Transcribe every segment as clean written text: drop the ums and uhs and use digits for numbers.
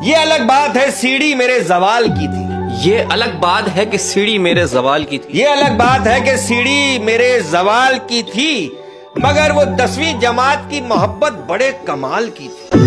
ये अलग बात है सीढ़ी मेरे जवाल की थी। ये अलग बात है कि सीढ़ी मेरे जवाल की थी। ये अलग बात है कि सीढ़ी मेरे जवाल की थी, मगर वो 10वीं जमात की मोहब्बत बड़े कमाल की थी।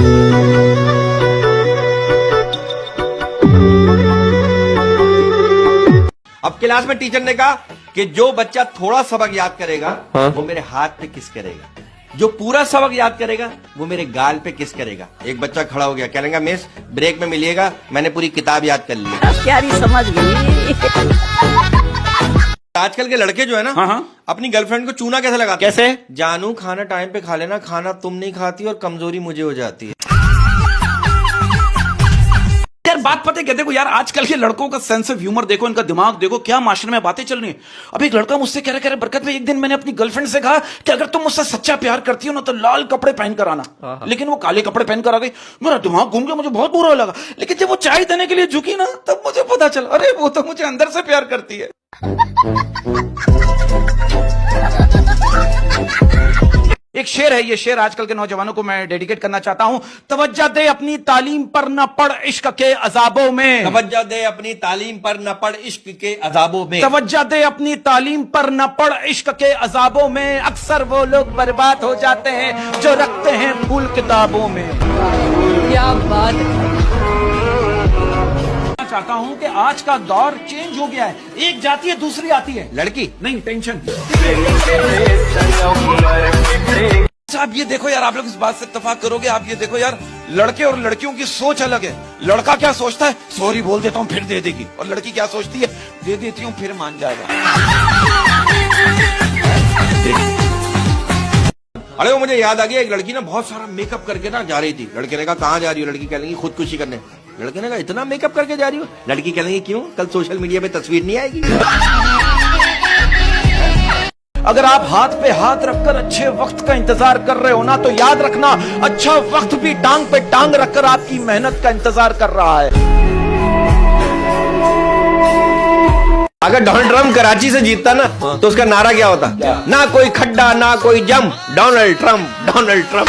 अब क्लास में टीचर ने कहा कि जो बच्चा थोड़ा सबक याद करेगा वो मेरे हाथ पे किस करेगा, जो पूरा सबक याद करेगा वो मेरे गाल पे किस करेगा। एक बच्चा खड़ा हो गया, कह लेगा मिस ब्रेक में मिलिएगा, मैंने पूरी किताब याद कर ली। प्यारी समझ गई। आजकल के लड़के जो है ना, अपनी गर्लफ्रेंड को चूना कैसे लगाते हैं? कैसे? जानू खाना टाइम पे खा लेना, खाना तुम नहीं खाती और कमजोरी मुझे हो जाती है। यार बात पता है क्या, देखो यार आजकल के लड़कों का सेंस ऑफ ह्यूमर देखो, इनका दिमाग देखो, क्या माशरे में बातें चल रही हैं। अब एक लड़का मुझसे कह रहा बरकत भाई, एक दिन मैंने अपनी गर्लफ्रेंड से कहा कि अगर तुम मुझसे सच्चा प्यार करती हो ना तो लाल कपड़े पहन कर आना, लेकिन वो काले कपड़े पहन कर आ गई। मेरा दिमाग घूम गया, मुझे बहुत बुरा लगा। लेकिन जब वो चाय देने के लिए झुकी ना, तब मुझे पता चला अरे वो तो मुझे अंदर से प्यार करती है। एक शेर है, ये शेर आजकल के नौजवानों को मैं डेडिकेट करना चाहता हूं। तवज्जो दे अपनी तालीम पर न पढ़ इश्क के अजाबों में। तवज्जो दे अपनी तालीम पर न पढ़ इश्क के अजाबों में। तवज्जो दे अपनी तालीम पर न पढ़ इश्क के अजाबों में। अक्सर वो लोग बर्बाद हो जाते हैं जो रखते हैं फूल किताबों में। क्या बात है। चाहता हूं कि आज का दौर चेंज हो गया है, एक जाती है दूसरी आती है। लड़की नहीं, टेंशन। आप ये देखो यार, आप लोग इस बात से इत्तेफाक करोगे, आप ये देखो यार, लड़के और लड़कियों की सोच अलग है। लड़का क्या सोचता है, सॉरी बोल देता हूँ फिर दे देगी, और लड़की क्या सोचती है, दे देती हूँ फिर मान जाएगा। अरे वो मुझे याद आ गया, एक लड़की ना बहुत सारा मेकअप करके ना जा रही थी। लड़के ने कहा कहाँ जा रही हो? लड़की कह लेंगी खुदकुशी करने। लड़के ने कहा इतना मेकअप करके जा रही हो? लड़की कह लेंगी क्यों, कल सोशल मीडिया पे तस्वीर नहीं आएगी? अगर आप हाथ पे हाथ रखकर अच्छे वक्त का इंतजार कर रहे हो ना, तो याद रखना अच्छा वक्त भी टांग पे टांग रखकर आपकी मेहनत का इंतजार कर रहा है। अगर डोनाल्ड ट्रम्प कराची से जीतता ना, तो उसका नारा क्या होता? ना कोई खड्डा ना कोई जम, डोनाल्ड ट्रम्प, डोनाल्ड ट्रम्प।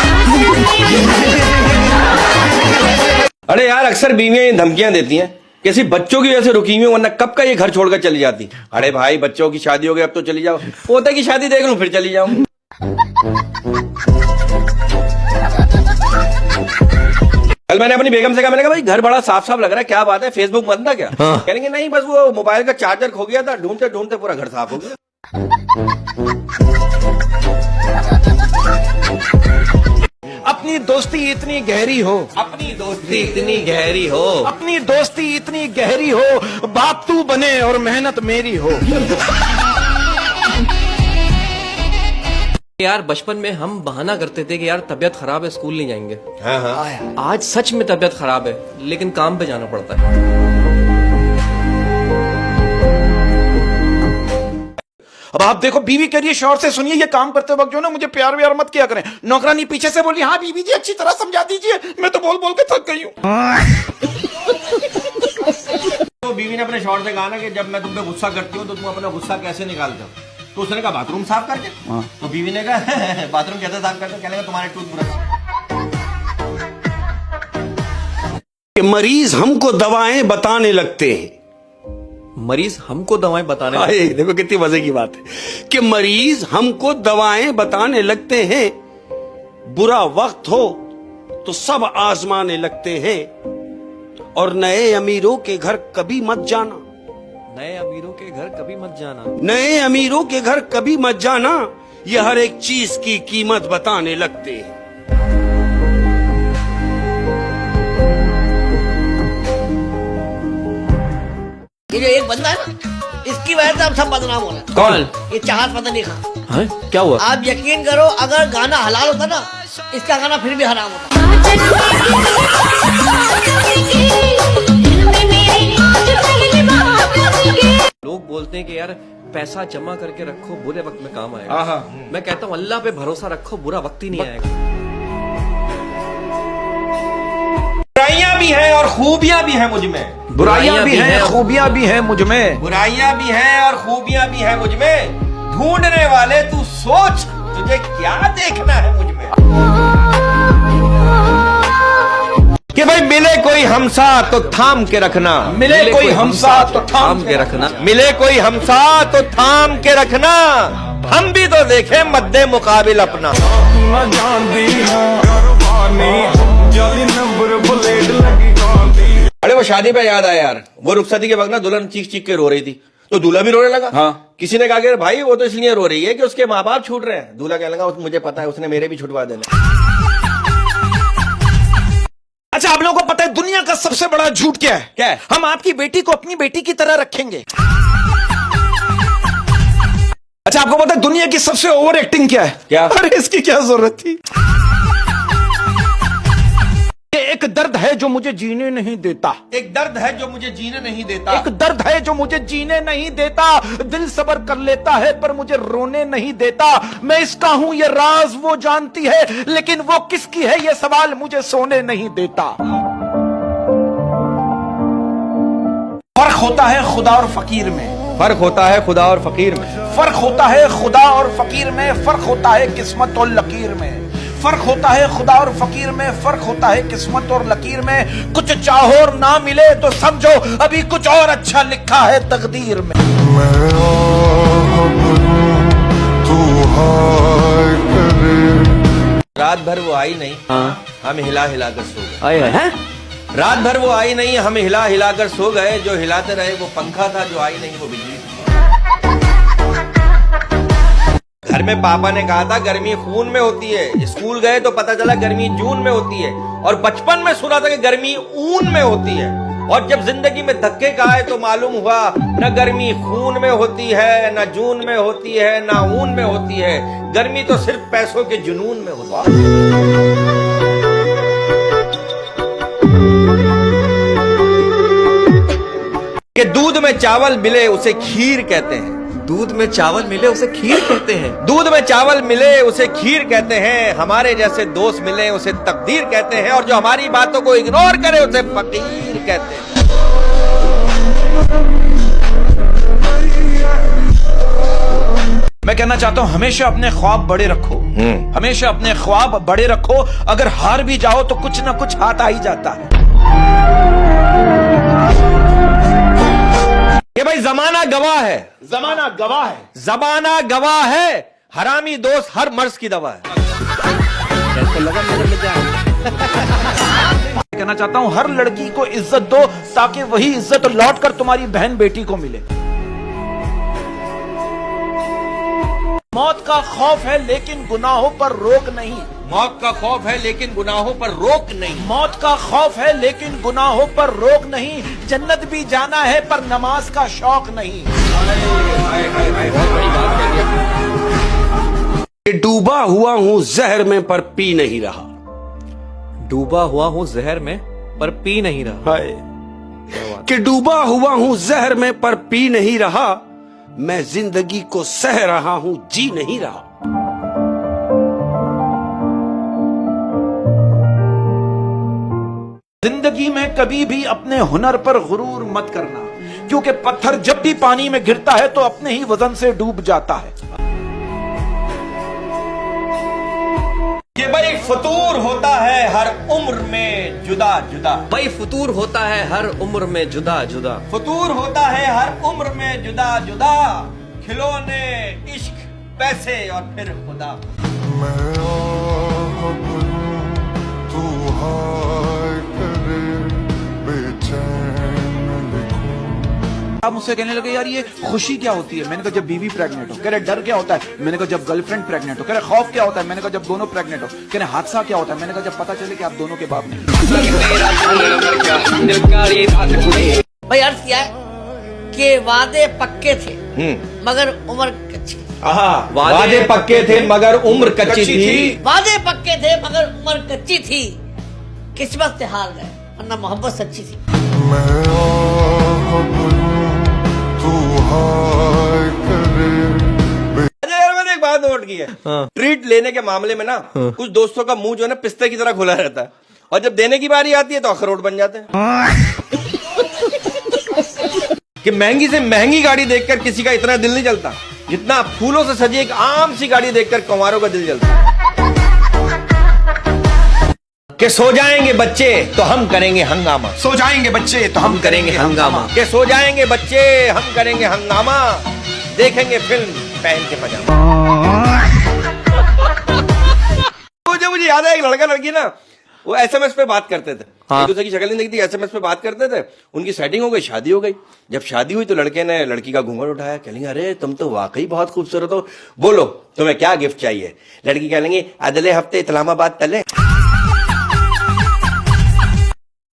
अरे यार अक्सर बीवियां ये धमकियां देती हैं किसी बच्चों की वजह से रुकी हुई, वरना कब का ये घर छोड़कर चली जाती। अरे भाई बच्चों की शादी हो गई, अब तो चली जाओ, पोते की शादी देख लूं फिर चली जाऊं। कल मैंने अपनी बेगम से कहा, मैंने कहा भाई घर बड़ा साफ साफ लग रहा है, क्या बात है, फेसबुक बंद था क्या? कहेंगे नहीं बस वो मोबाइल का चार्जर खो गया था, ढूंढते ढूंढते पूरा घर साफ हो गया। अपनी दोस्ती इतनी गहरी हो, अपनी दोस्ती इतनी गहरी हो, अपनी दोस्ती इतनी गहरी हो, बाप तू बने और मेहनत मेरी हो। यार बचपन में हम बहाना करते थे कि यार तबीयत खराब है स्कूल नहीं जाएंगे। हाँ हाँ। आज सच में तबीयत खराब है लेकिन काम पे जाना पड़ता है। अब आप देखो, बीवी कह रही है शौहर से, सुनिए ये काम करते वक्त जो ना मुझे प्यार व्यार मत किया करें। नौकरानी पीछे से बोली, हाँ बीवी जी अच्छी तरह समझा दीजिए, मैं तो बोल बोल के थक गई हूँ। तो बीवी ने अपने शौहर से कहा ना कि जब मैं तुम पे गुस्सा करती हूँ तो तुम अपना गुस्सा कैसे निकालते हो? तो उसने कहा बाथरूम साफ करके। तो बीवी ने कहा बाथरूम कैसे साफ करते हो? कहने का तुम्हारे टूथब्रश। मरीज हमको दवाएं बताने लगते हैं। मरीज हमको दवाएं बताने आए, देखो कितनी मजे की बात है कि मरीज हमको दवाएं बताने लगते हैं। बुरा वक्त हो तो सब आजमाने लगते हैं, और नए अमीरों के घर कभी मत जाना। नए अमीरों के घर कभी मत जाना। नए अमीरों के घर कभी मत जाना, ये हर एक चीज की कीमत बताने लगते हैं। ये जो एक बंदा है ना, इसकी वजह से अब सब बदनाम हो रहा है। कौन? ये चाहत पता नहीं खा। हाँ? क्या हुआ? आप यकीन करो, अगर गाना हलाल होता ना, इसका गाना फिर भी हराम होता। लोग बोलते हैं कि यार पैसा जमा करके रखो बुरे वक्त में काम आएगा। मैं कहता हूँ अल्लाह पे भरोसा रखो, बुरा वक्त ही नहीं आएगा। बुराइयां भी हैं और खूबियां भी हैं मुझ में। बुराइयां भी हैं, खूबियां भी हैं मुझ में। बुराइयां भी हैं और खूबियां भी हैं मुझ में। ढूंढने वाले तू सोच, तुझे क्या देखना है मुझ में? कि भाई मिले कोई हमसा तो थाम के रखना, मिले कोई हमसा तो थाम के रखना, मिले कोई हमसा तो थाम के रखना, हम भी तो देखें मद्दे मुकाबिल अपना। अरे वो शादी पे याद आया यार, वो रुखसती के वक्त ना दुल्हन चीख चीख के रो रही थी, तो दूल्हा भी रोने लगा। हाँ। किसी ने कहा कि भाई वो तो इसलिए रो रही है कि उसके माँ बाप छूट रहे हैं। दूल्हा कहने लगा मुझे पता है, उसने मेरे भी छुटवा देने। अच्छा, आप लोगों को पता है दुनिया का सबसे बड़ा झूठ क्या है? क्या है? हम आपकी बेटी को अपनी बेटी की तरह रखेंगे। अच्छा, आपको पता है दुनिया की सबसे ओवर एक्टिंग क्या है? क्या? अरे इसकी क्या जरूरत थी? ये एक दर्द है जो मुझे जीने नहीं देता, एक दर्द है जो मुझे जीने नहीं देता, एक दर्द है जो मुझे जीने नहीं देता, दिल सब्र कर लेता है पर मुझे रोने नहीं देता। मैं इसका हूं ये राज वो जानती है, लेकिन वो किसकी है ये सवाल मुझे सोने नहीं देता। फर्क होता है खुदा और फकीर में, फर्क होता है खुदा और फकीर में, फर्क होता है खुदा और फकीर में, फर्क होता है किस्मत और लकीर में, फर्क होता है खुदा और फकीर में, फर्क होता है किस्मत और लकीर में। कुछ चाहो और ना मिले तो समझो अभी कुछ और अच्छा लिखा है तकदीर में। रात भर वो आई नहीं, हम हिला हिला कर सो गए। रात भर वो आई नहीं, हम हिला हिला कर सो गए। जो हिलाते रहे वो पंखा था, जो आई नहीं वो बिजली थी। घर में पापा ने कहा था गर्मी खून में होती है, स्कूल गए तो पता चला गर्मी जून में होती है, और बचपन में सुना था कि गर्मी ऊन में होती है, और जब जिंदगी में धक्के खाए तो मालूम हुआ न गर्मी खून में होती है, न जून में होती है, न ऊन में होती है। गर्मी तो सिर्फ पैसों के जुनून में होती है। कि दूध में चावल मिले उसे खीर कहते हैं, दूध में चावल मिले उसे खीर कहते हैं, दूध में चावल मिले उसे खीर कहते हैं, हमारे जैसे दोस्त मिले उसे तकदीर कहते हैं, और जो हमारी बातों को इग्नोर करे उसे फकीर कहते हैं। मैं कहना चाहता हूं हमेशा अपने ख्वाब बड़े रखो, हमेशा अपने ख्वाब बड़े रखो। अगर हार भी जाओ तो कुछ ना कुछ हाथ आ ही जाता है। कि भाई जमाना गवाह है, जमाना गवाह है, जमाना गवाह है, हरामी दोस्त हर मर्ज की दवा है। कहना चाहता हूं हर लड़की को इज्जत दो ताकि वही इज्जत लौट कर तुम्हारी बहन बेटी को मिले। मौत का खौफ है लेकिन गुनाहों पर रोक नहीं, मौत का खौफ है लेकिन गुनाहों पर रोक नहीं, मौत का खौफ है लेकिन गुनाहों पर रोक नहीं, जन्नत भी जाना है पर नमाज का शौक नहीं। डूबा हुआ हूं जहर में पर पी नहीं रहा, डूबा हुआ हूँ जहर में पर पी नहीं रहा। हाय कि डूबा हुआ हूं जहर में पर पी नहीं रहा, मैं जिंदगी को सह रहा हूं जी नहीं रहा। जिंदगी में कभी भी अपने हुनर पर गुरूर मत करना, क्योंकि पत्थर जब भी पानी में गिरता है तो अपने ही वजन से डूब जाता है। कि भाई फतूर होता है हर उम्र में जुदा जुदा, भाई फतूर होता है हर उम्र में जुदा जुदा, फतूर होता है हर उम्र में जुदा जुदा, खिलौने इश्क पैसे और फिर खुदा। आप मुझसे कहने लगे यार ये खुशी क्या होती है? मैंने कहा जब बीवी प्रेग्नेंट हो। कह रहे डर क्या होता है? मैंने कहा जब गर्लफ्रेंड प्रेग्नेंट हो। कह रहे खौफ क्या होता है? मैंने कहा जब दोनों प्रेग्नेंट हो। कह रहे हादसा क्या होता है? मैंने कहा जब पता चले कि आप दोनों के बाप नहीं। भाई अर्थ क्या है कि वादे पक्के थे मगर उम्र कच्ची, वादे पक्के थे मगर उम्र कच्ची थी, वादे पक्के थे मगर उम्र कच्ची थी, किस्मत से हार गए वरना मोहब्बत सच्ची थी। अच्छा यार मैंने एक बात नोट की है, ट्रीट लेने के मामले में ना कुछ दोस्तों का मुंह जो है ना पिस्ते की तरह खुला रहता है, और जब देने की बारी आती है तो अखरोट बन जाते हैं। कि महंगी से महंगी गाड़ी देखकर किसी का इतना दिल नहीं जलता जितना फूलों से सजी एक आम सी गाड़ी देखकर कुंवारों का दिल जलता है। कि सो जाएंगे बच्चे तो हम करेंगे हंगामा, सो जाएंगे बच्चे तो हम करेंगे हंगामा। कि सो जाएंगे बच्चे हम करेंगे हंगामा, देखेंगे फिल्म पहन के पजामा। मुझे याद है एक लड़का लड़की ना वो एसएमएस पे बात करते थे, एक दूसरे की शक्ल नहीं देखती, एसएमएस पे बात करते थे। उनकी सेटिंग हो गई, शादी हो गई। जब शादी हुई तो लड़के ने लड़की का घूंघट उठाया, कहेंगे अरे तुम तो वाकई बहुत खूबसूरत हो, बोलो तुम्हें क्या गिफ्ट चाहिए। लड़की कहेंगे अगले हफ्ते इस्लामाबाद चले।